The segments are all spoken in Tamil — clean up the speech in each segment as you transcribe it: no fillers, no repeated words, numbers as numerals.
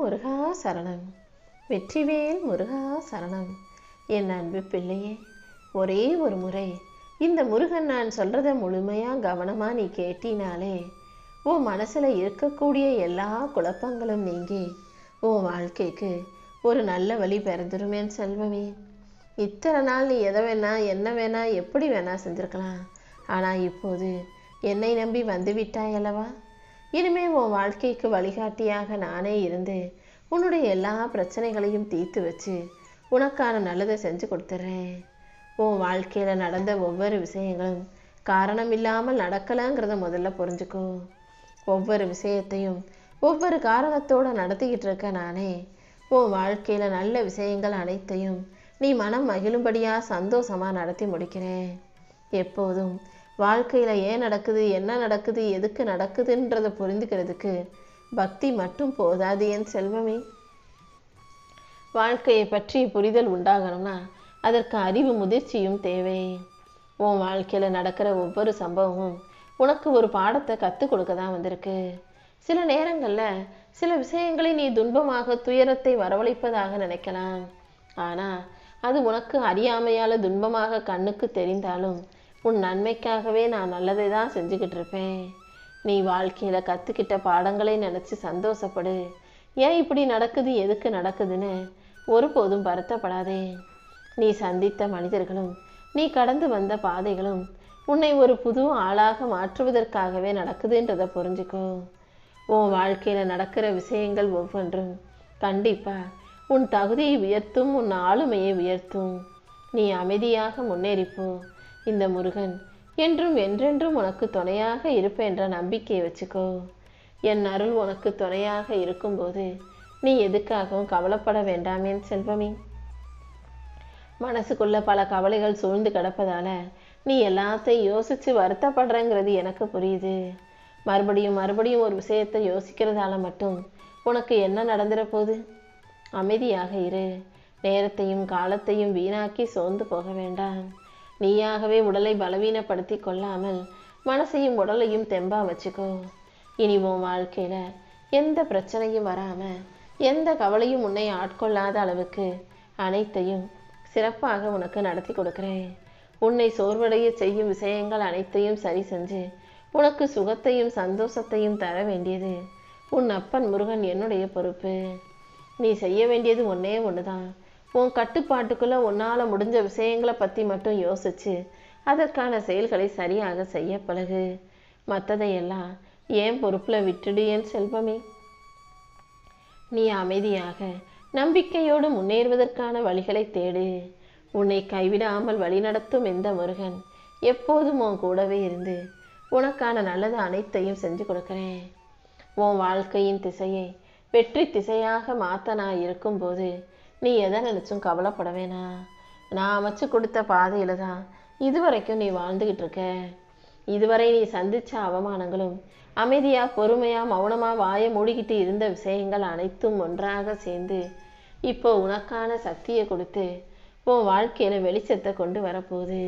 முருகா சரணம். வெற்றிவேல் முருகா சரணம். என் அன்பு பிள்ளையே, ஒரே ஒரு முறை இந்த முருகன் நான் சொல்றத முழுமையா கவனமா நீ கேட்டினாலே உன் மனசுல இருக்கக்கூடிய எல்லா குழப்பங்களும் நீங்கி உன் வாழ்க்கைக்கு ஒரு நல்ல வழி பிறந்துருமே செல்வமே. இத்தனை நாள் நீ எதை வேணா என்ன வேணா எப்படி வேணா செஞ்சிருக்கலாம். ஆனா இப்போது என்னை நம்பி வந்து விட்டாய் அல்லவா? இனிமே உன் வாழ்க்கைக்கு வழிகாட்டியாக நானே இருந்து உன்னுடைய எல்லா பிரச்சனைகளையும் தீர்த்து வச்சு உனக்கான நல்லதை செஞ்சு கொடுத்துட்றேன். உன் வாழ்க்கையில நடந்த ஒவ்வொரு விஷயங்களும் காரணம் இல்லாமல் நடக்கலாங்கிறத முதல்ல புரிஞ்சுக்கோ. ஒவ்வொரு விஷயத்தையும் ஒவ்வொரு காரணத்தோட நடத்திக்கிட்டு இருக்க நானே உன் வாழ்க்கையில நல்ல விஷயங்கள் அனைத்தையும் நீ மனம் மகிழும்படியா சந்தோஷமா நடத்தி முடிக்கிறேன். எப்போதும் வாழ்க்கையில ஏன் நடக்குது, என்ன நடக்குது, எதுக்கு நடக்குதுன்றதை புரிந்துக்கிறதுக்கு பக்தி மட்டும் போதாது என் செல்வமே. வாழ்க்கையை பற்றி புரிதல் உண்டாகணும்னா அதற்கு அறிவு முதிர்ச்சியும் தேவை. உன் வாழ்க்கையில நடக்கிற ஒவ்வொரு சம்பவமும் உனக்கு ஒரு பாடத்தை கற்றுக் கொடுக்க தான் வந்திருக்கு. சில நேரங்கள்ல சில விஷயங்களை நீ துன்பமாக துயரத்தை வரவழைப்பதாக நினைக்கலாம். ஆனா அது உனக்கு அறியாமையால துன்பமாக கண்ணுக்கு தெரிந்தாலும் உன் நன்மைக்காகவே நான் நல்லதை தான் செஞ்சுக்கிட்டு இருப்பேன். நீ வாழ்க்கையில கத்துக்கிட்ட பாடங்களை நினைச்சு சந்தோஷப்படு. ஏன் இப்படி நடக்குது, எதுக்கு நடக்குதுன்னு ஒருபோதும் வருத்தப்படாதே. நீ சந்தித்த மனிதர்களும் நீ கடந்து வந்த பாதைகளும் உன்னை ஒரு புது ஆளாக மாற்றுவதற்காகவே நடக்குதுன்றதை புரிஞ்சுக்கோ. உன் வாழ்க்கையில நடக்கிற விஷயங்கள் ஒவ்வொன்றும் கண்டிப்பா உன் தகுதியை உயர்த்தும், உன் ஆளுமையை உயர்த்தும். நீ அமைதியாக முன்னேறிப்போ. இந்த முருகன் என்றும் என்றென்றும் உனக்கு துணையாக இருப்பேன் என்ற நம்பிக்கையை வச்சுக்கோ. என் அருள் உனக்கு துணையாக இருக்கும்போது நீ எதுக்காகவும் கவலைப்பட வேண்டாமே செல்வமே. மனசுக்குள்ள பல கவலைகள் சூழ்ந்து கிடப்பதால நீ எல்லாத்தையும் யோசிச்சு வருத்தப்படுறங்கிறது எனக்கு புரியுது. மறுபடியும் மறுபடியும் ஒரு விஷயத்தை யோசிக்கிறதால மட்டும் உனக்கு என்ன நடந்துட போகுது? அமைதியாக இரு. நேரத்தையும் காலத்தையும் வீணாக்கி சோர்ந்து போக வேண்டாம். நீயாகவே உடலை பலவீனப்படுத்தி கொள்ளாமல் மனசையும் உடலையும் தெம்பா வச்சுக்கோ. இனி உன் வாழ்க்கையில எந்த பிரச்சனையும் வராம எந்த கவலையும் உன்னை ஆட்கொள்ளாத அளவுக்கு அனைத்தையும் சிறப்பாக உனக்கு நடத்தி கொடுக்கிறேன். உன்னை சோர்வடைய செய்யும் விஷயங்கள் அனைத்தையும் சரி செஞ்சு உனக்கு சுகத்தையும் சந்தோஷத்தையும் தர வேண்டியது உன் அப்பன் முருகன் என்னுடைய பொறுப்பு. நீ செய்ய வேண்டியது ஒன்னே ஒண்ணுதான். உன் கட்டுப்பாட்டுக்குள்ள உன்னால முடிஞ்ச விஷயங்களை பத்தி மட்டும் யோசிச்சு அதற்கான செயல்களை சரியாக செய்ய பழகு. மற்றதையெல்லாம் ஏன் பொறுப்புல விட்டுடு என் செல்வமே. நீ அமைதியாக நம்பிக்கையோடு முன்னேறுவதற்கான வழிகளை தேடு. உன்னை கைவிடாமல் வழிநடத்தும் இந்த முருகன் எப்போதும் உன் கூடவே இருந்து உனக்கான நல்லது அனைத்தையும் செஞ்சு கொடுக்கிறேன். உன் வாழ்க்கையின் திசையை வெற்றி திசையாக மாத்த நான் இருக்கும்போது நீ எதை நினைச்சும் கவலைப்பட வேணாம். நான் அமைச்சு கொடுத்த பாதையில தான் இதுவரைக்கும் நீ வாழ்ந்துகிட்டு இருக்க. இதுவரை நீ சந்திச்ச அவமானங்களும் அமைதியா பொறுமையா மௌனமா வாய மூடிக்கிட்டு இருந்த விஷயங்கள் அனைத்தும் ஒன்றாக சேர்ந்து இப்போ உனக்கான சக்தியை கொடுத்து உன் வாழ்க்கையில வெளிச்சத்தை கொண்டு வரப்போகுது.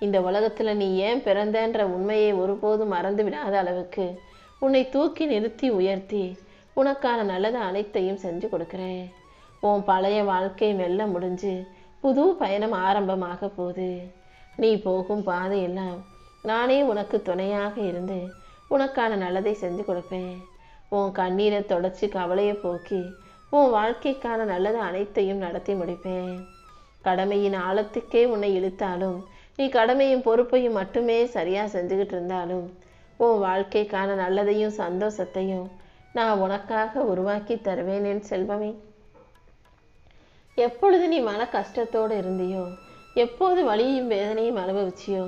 இந்த உலகத்துல நீ ஏன் பிறந்தன்ற உண்மையை ஒருபோதும் மறந்து விடாத அளவுக்கு உன்னை தூக்கி நிறுத்தி உயர்த்தி உனக்கான நல்லது அனைத்தையும் செஞ்சு கொடுக்கிறேன். உன் பழைய வாழ்க்கை மெல்ல முடிஞ்சு புது பயணம் ஆரம்பமாக போகுது. நீ போகும் பாதையெல்லாம் நானே உனக்கு துணையாக இருந்து உனக்கான நல்லதை செஞ்சு கொடுப்பேன். உன் கண்ணீரை தொடச்சி கவலையை போக்கி உன் வாழ்க்கைக்கான நல்லது அனைத்தையும் நடத்தி முடிப்பேன். கடமையின் ஆழத்துக்கே உன்னை இழுத்தாலும் நீ கடமையும் பொறுப்பையும் மட்டுமே சரியா செஞ்சுக்கிட்டு இருந்தாலும் உன் வாழ்க்கைக்கான நல்லதையும் சந்தோஷத்தையும் நான் உனக்காக உருவாக்கி தருவேன் என் செல்வமே. எப்பொழுது நீ மன கஷ்டத்தோடு இருந்தியோ, எப்போது வலியும் வேதனையும் அனுபவிச்சியோ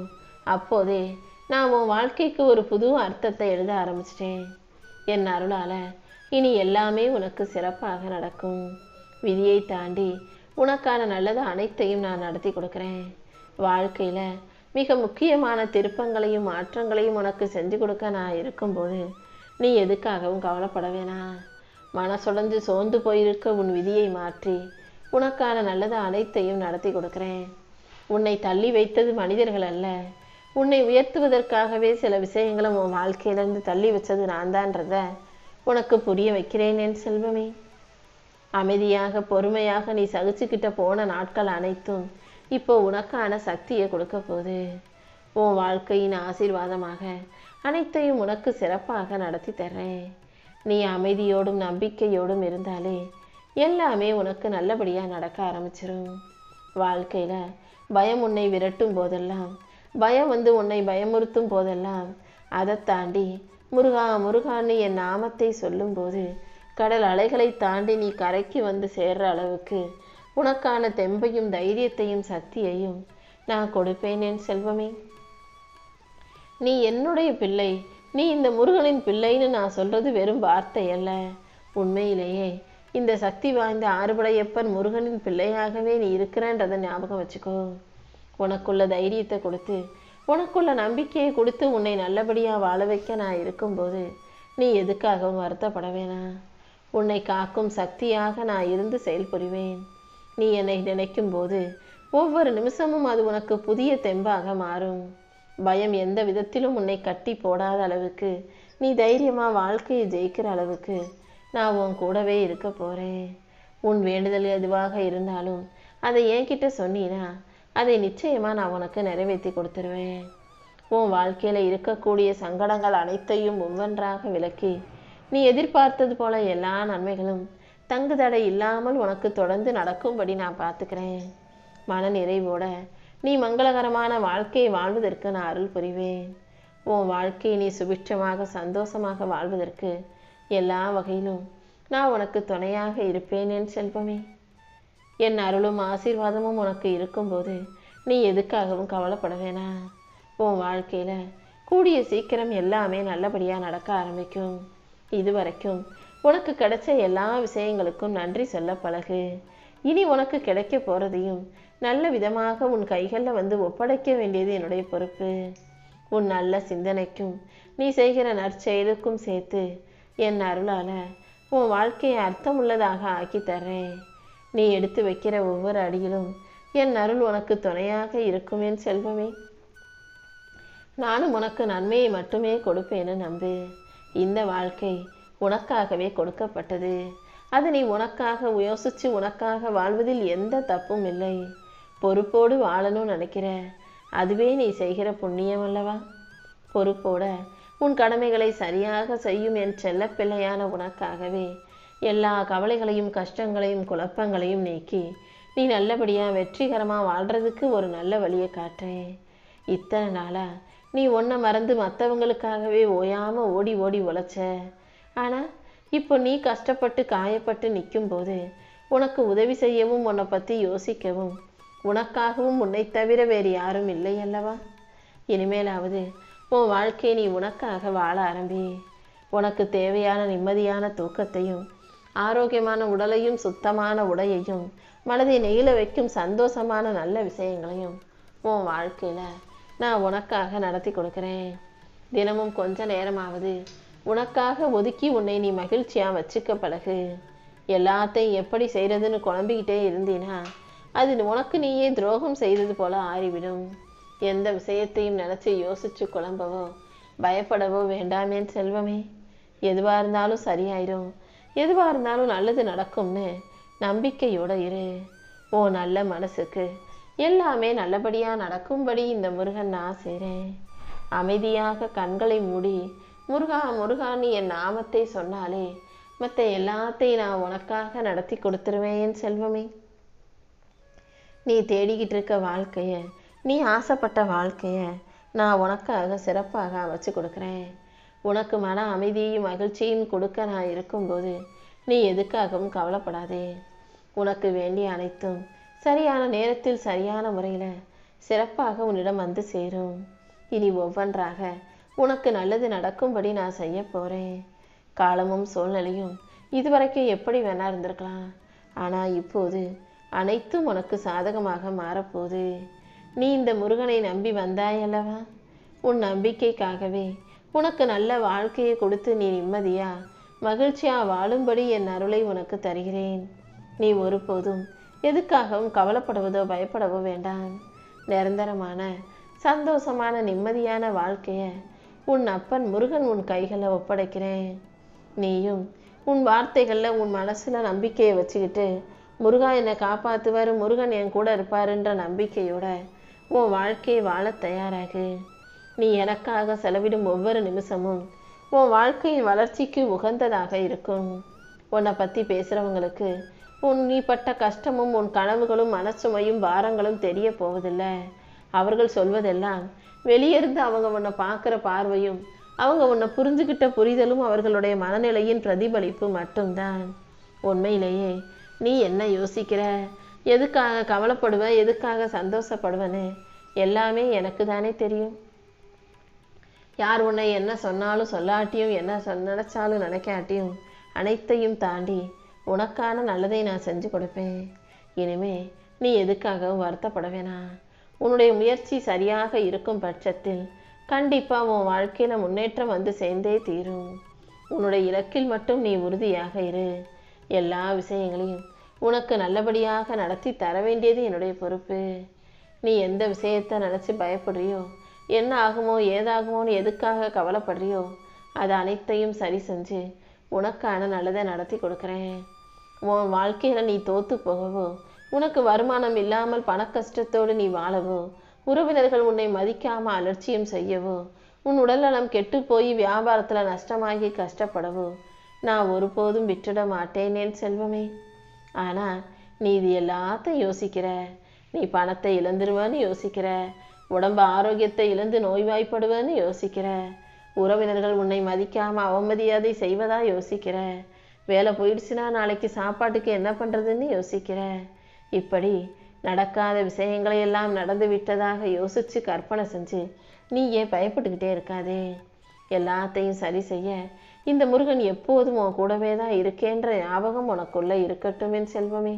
அப்போதே நான் உன் வாழ்க்கைக்கு ஒரு புது அர்த்தத்தை எழுத ஆரம்பிச்சிட்டேன். என் அருளால இனி எல்லாமே உனக்கு சிறப்பாக நடக்கும். விதியை தாண்டி உனக்கான நல்லது அனைத்தையும் நான் நடத்தி கொடுக்கிறேன். வாழ்க்கையில மிக முக்கியமான திருப்பங்களையும் மாற்றங்களையும் உனக்கு செஞ்சு கொடுக்க நான் இருக்கும்போது நீ எதுக்காகவும் கவலைப்பட வேணாம். மனசுடைஞ்சு சோர்ந்து போயிருக்க உன் விதியை மாற்றி உனக்கான நல்லது அனைத்தையும் நடத்தி கொடுக்கிறேன். உன்னை தள்ளி வைத்தது மனிதர்கள் அல்ல, உன்னை உயர்த்துவதற்காகவே சில விஷயங்களை உன் வாழ்க்கையிலிருந்து தள்ளி வச்சது நான் தான்றத உனக்கு புரிய வைக்கிறேன் என் செல்வமே. அமைதியாக பொறுமையாக நீ சகிச்சுக்கிட்ட போன நாட்கள் அனைத்தும் இப்போ உனக்கான சக்தியை கொடுக்க போகுது. உன் வாழ்க்கையின் ஆசீர்வாதமாக அனைத்தையும் உனக்கு சிறப்பாக நடத்தி தர்றேன். நீ அமைதியோடும் நம்பிக்கையோடும் இருந்தாலே எல்லாமே உனக்கு நல்லபடியாக நடக்க ஆரம்பிச்சிடும். வாழ்க்கையில் பயம் உன்னை விரட்டும் போதெல்லாம், பயம் உன்னை பயமுறுத்தும் போதெல்லாம், அதை தாண்டி முருகா முருகான்னு என் நாமத்தை சொல்லும்போது கடல் அலைகளை தாண்டி நீ கரைக்கு வந்து சேர்ற அளவுக்கு உனக்கான தெம்பையும் தைரியத்தையும் சக்தியையும் நான் கொடுப்பேன் என் செல்வமே. நீ என்னுடைய பிள்ளை, நீ இந்த முருகனின் பிள்ளைன்னு நான் சொல்றது வெறும் வார்த்தை அல்ல. உண்மையிலேயே இந்த சக்தி வாய்ந்த ஆறுபடையப்பன் முருகனின் பிள்ளையாகவே நீ இருக்கிறன்றதை ஞாபகம் வச்சுக்கோ. உனக்குள்ள தைரியத்தை கொடுத்து, உனக்குள்ள நம்பிக்கையை கொடுத்து உன்னை நல்லபடியாக வாழ வைக்க நான் இருக்கும்போது நீ எதுக்காகவும் வருத்தப்பட வேணாம். உன்னை காக்கும் சக்தியாக நான் இருந்து செயல்புரிவேன். நீ என்னை நினைக்கும் போது ஒவ்வொரு நிமிஷமும் அது உனக்கு புதிய தெம்பாக மாறும். பயம் எந்த விதத்திலும் உன்னை கட்டி போடாத அளவுக்கு, நீ தைரியமாக வாழ்க்கையை ஜெயிக்கிற அளவுக்கு நான் உன் கூடவே இருக்க போகிறேன். உன் வேண்டுதல் எதுவாக இருந்தாலும் அதை என்கிட்ட சொன்னீனா அதை நிச்சயமாக நான் உனக்கு நிறைவேற்றி கொடுத்துருவேன். உன் வாழ்க்கையில் இருக்கக்கூடிய சங்கடங்கள் அனைத்தையும் ஒவ்வொன்றாக விலக்கி நீ எதிர்பார்த்தது போல எல்லா நன்மைகளும் தங்கு தடை இல்லாமல் உனக்கு தொடர்ந்து நடக்கும்படி நான் பார்த்துக்கிறேன். மன நிறைவோட நீ மங்களகரமான வாழ்க்கையை வாழ்வதற்கு நான் அருள் புரிவேன். உன் வாழ்க்கையை நீ சுபிட்சமாக சந்தோஷமாக வாழ்வதற்கு எல்லா வகையிலும் நான் உனக்கு துணையாக இருப்பேன் என் செல்வமே. என் அருளும் ஆசீர்வாதமும் உனக்கு இருக்கும்போது நீ எதுக்காகவும் கவலைப்பட வேணாம். உன் வாழ்க்கையில் கூடிய சீக்கிரம் எல்லாமே நல்லபடியாக நடக்க ஆரம்பிக்கும். இதுவரைக்கும் உனக்கு கிடைச்ச எல்லா விஷயங்களுக்கும் நன்றி சொல்ல பழகு. இனி உனக்கு கிடைக்க போகிறதையும் நல்ல விதமாக உன் கைகளில் ஒப்படைக்க வேண்டியது என்னுடைய பொறுப்பு. உன் நல்ல சிந்தனைக்கும் நீ செய்கிற நற்செயலுக்கும் சேர்த்து என் அருளால் உன் வாழ்க்கையை அர்த்தமுள்ளதாக ஆக்கி தர்றேன். நீ எடுத்து வைக்கிற ஒவ்வொரு அடியிலும் என் அருள் உனக்கு துணையாக இருக்கும் என் செல்வமே. நானும் உனக்கு நன்மையை மட்டுமே கொடுப்பேன்னு நம்பு. இந்த வாழ்க்கை உனக்காகவே கொடுக்கப்பட்டது. அது நீ உனக்காக யோசிச்சு உனக்காக வாழ்வதில் எந்த தப்பும் இல்லை. பொறுப்போடு வாழணும்னு நினைக்கிற, அதுவே நீ செய்கிற புண்ணியம் அல்லவா? பொறுப்போட உன் கடமைகளை சரியாக செய்யும் என் செல்ல பிள்ளையான உனக்காகவே எல்லா கவலைகளையும் கஷ்டங்களையும் குழப்பங்களையும் நீக்கி நீ நல்லபடியாக வெற்றிகரமாக வாழ்கிறதுக்கு ஒரு நல்ல வழியை காட்டுறேன். இத்தனை நாளாக நீ ஒன்றை மறந்து மற்றவங்களுக்காகவே ஓயாமல் ஓடி ஓடி உழைச்ச. ஆனால் இப்போ நீ கஷ்டப்பட்டு காயப்பட்டு நிற்கும்போது உனக்கு உதவி செய்யவும் உன்னை பற்றி யோசிக்கவும் உனக்காகவும் உன்னை தவிர வேறு யாரும் இல்லை அல்லவா? இனிமேலாவது உன் வாழ்க்கையை நீ உனக்காக வாழ ஆரம்பி. உனக்கு தேவையான நிம்மதியான தூக்கத்தையும் ஆரோக்கியமான உடலையும் சுத்தமான உடையையும் மனதை நெகிழ வைக்கும் சந்தோஷமான நல்ல விஷயங்களையும் உன் வாழ்க்கையில் நான் உனக்காக நடத்தி கொடுக்குறேன். தினமும் கொஞ்ச நேரமாவது உனக்காக ஒதுக்கி உன்னை நீ மகிழ்ச்சியாக வச்சுக்க பழகு. எல்லாத்தையும் எப்படி செய்கிறதுன்னு குழம்பிக்கிட்டே இருந்தீனா அது உனக்கு நீயே துரோகம் செய்தது போல ஆறிவிடும். எந்த விஷயத்தையும் நினச்சி யோசிச்சு குழம்பவோ பயப்படவோ வேண்டாமேன் செல்வமே. எதுவாக இருந்தாலும் சரியாயிடும், எதுவாக இருந்தாலும் நல்லது நடக்கும்னு நம்பிக்கையோடு இரு. ஓ நல்ல மனசுக்கு எல்லாமே நல்லபடியாக நடக்கும்படி இந்த முருகன் நான் செய்கிறேன். அமைதியாக கண்களை மூடி முருகா முருகான்னு என் நாமத்தை சொன்னாலே மற்ற எல்லாத்தையும் நான் உனக்காக நடத்தி கொடுத்துருவேன் செல்வமே. நீ தேடிக்கிட்டு இருக்க வாழ்க்கையை, நீ ஆசைப்பட்ட வாழ்க்கையை நான் உனக்காக சிறப்பாக அமைச்சு கொடுக்குறேன். உனக்கு மன அமைதியையும் மகிழ்ச்சியும் கொடுக்க நான் இருக்கும்போது நீ எதுக்காகவும் கவலைப்படாதே. உனக்கு வேண்டிய அனைத்தும் சரியான நேரத்தில் சரியான முறையில் சிறப்பாக உன்னிடம் வந்து சேரும். இனி ஒவ்வொன்றாக உனக்கு நல்லது நடக்கும்படி நான் செய்ய போகிறேன். காலமும் சூழ்நிலையும் இதுவரைக்கும் எப்படி வேணா இருந்திருக்கலாம், ஆனால் இப்போது அனைத்தும் உனக்கு சாதகமாக மாறப்போகுது. நீ இந்த முருகனை நம்பி வந்தாயல்லவா? உன் நம்பிக்கைக்காகவே உனக்கு நல்ல வாழ்க்கையை கொடுத்து நீ நிம்மதியாக மகிழ்ச்சியாக வாழும்படி என் அருளை உனக்கு தருகிறேன். நீ ஒருபோதும் எதுக்காகவும் கவலைப்படுவதோ பயப்படவோ வேண்டாம். நிரந்தரமான சந்தோஷமான நிம்மதியான வாழ்க்கையை உன் அப்பன் முருகன் உன் கைகளை ஒப்படைக்கிறேன். நீயும் உன் வார்த்தைகளில் உன் மனசில் நம்பிக்கையை வச்சுக்கிட்டு முருகா என்னை காப்பாற்றுவார், முருகன் என் கூட இருப்பாருன்ற நம்பிக்கையோட உன் வாழ்க்கையை வாழ தயாராகு. நீ எனக்காக செலவிடும் ஒவ்வொரு நிமிஷமும் உன் வாழ்க்கையின் வளர்ச்சிக்கு உகந்ததாக இருக்கும். உன்னை பற்றி பேசுகிறவங்களுக்கு நீ பட்ட கஷ்டமும் உன் கனவுகளும் மனசுமையும் பாரங்களும் தெரிய போவதில்லை. அவர்கள் சொல்வதெல்லாம் வெளியிருந்து அவங்க உன்னை பார்க்குற பார்வையும் அவங்க உன்னை புரிஞ்சுக்கிட்ட புரிதலும் அவர்களுடைய மனநிலையின் பிரதிபலிப்பு மட்டும்தான். உண்மையிலேயே நீ என்ன யோசிக்கிற, எதுக்காக கவலைப்படுவ, எதுக்காக சந்தோஷப்படுவன்னு எல்லாமே எனக்கு தானே தெரியும். யார் உன்னை என்ன சொன்னாலும் சொல்லாட்டியும் என்ன நினைச்சாலும் நினைக்காட்டியும் அனைத்தையும் தாண்டி உனக்கான நல்லதை நான் செஞ்சு கொடுப்பேன். இனிமே நீ எதுக்காகவும் வருத்தப்பட வேணாம். உன்னுடைய முயற்சி சரியாக இருக்கும் பட்சத்தில் கண்டிப்பாக உன் வாழ்க்கையில் முன்னேற்றம் வந்து சேர்ந்தே தீரும். உன்னுடைய இலக்கில் மட்டும் நீ உறுதியாக இரு. எல்லா விஷயங்களையும் உனக்கு நல்லபடியாக நடத்தி தர வேண்டியது என்னுடைய பொறுப்பு. நீ எந்த விஷயத்தை நினச்சி பயப்படுறியோ, என்ன ஆகுமோ ஏதாகுமோன்னு எதுக்காக கவலைப்படுறியோ அது அனைத்தையும் சரி செஞ்சு உனக்கான நல்லதை நடத்தி கொடுக்குறேன். உன் வாழ்க்கையில் நீ தோற்று போகவோ, உனக்கு வருமானம் இல்லாமல் பண கஷ்டத்தோடு நீ வாழவோ, உறவினர்கள் உன்னை மதிக்காமல் அலட்சியம் செய்யவோ, உன் உடல்நலம் கெட்டு போய் வியாபாரத்தில் நஷ்டமாகி கஷ்டப்படவோ நான் ஒருபோதும் விட்டுட மாட்டேனேன் செல்வமே. ஆனால் நீ இது எல்லாத்தையும் யோசிக்கிற. நீ பணத்தை இழந்துருவேன்னு யோசிக்கிற, உடம்பு ஆரோக்கியத்தை இழந்து நோய்வாய்ப்படுவேன்னு யோசிக்கிற, உறவினர்கள் உன்னை மதிக்காமல் அவமரியாதை செய்வதா யோசிக்கிற, வேலை போயிடுச்சுன்னா நாளைக்கு சாப்பாட்டுக்கு என்ன பண்ணுறதுன்னு யோசிக்கிற. இப்படி நடக்காத விஷயங்களை எல்லாம் நடந்து விட்டதாக யோசித்து கற்பனை செஞ்சு நீ ஏன் பயப்பட்டுக்கிட்டே இருக்காதே. எல்லாத்தையும் சரி செய்ய இந்த முருகன் எப்போதும் உன் கூடவே தான் இருக்கேன்ற ஞாபகம் உனக்குள்ளே இருக்கட்டும் என் செல்வமே.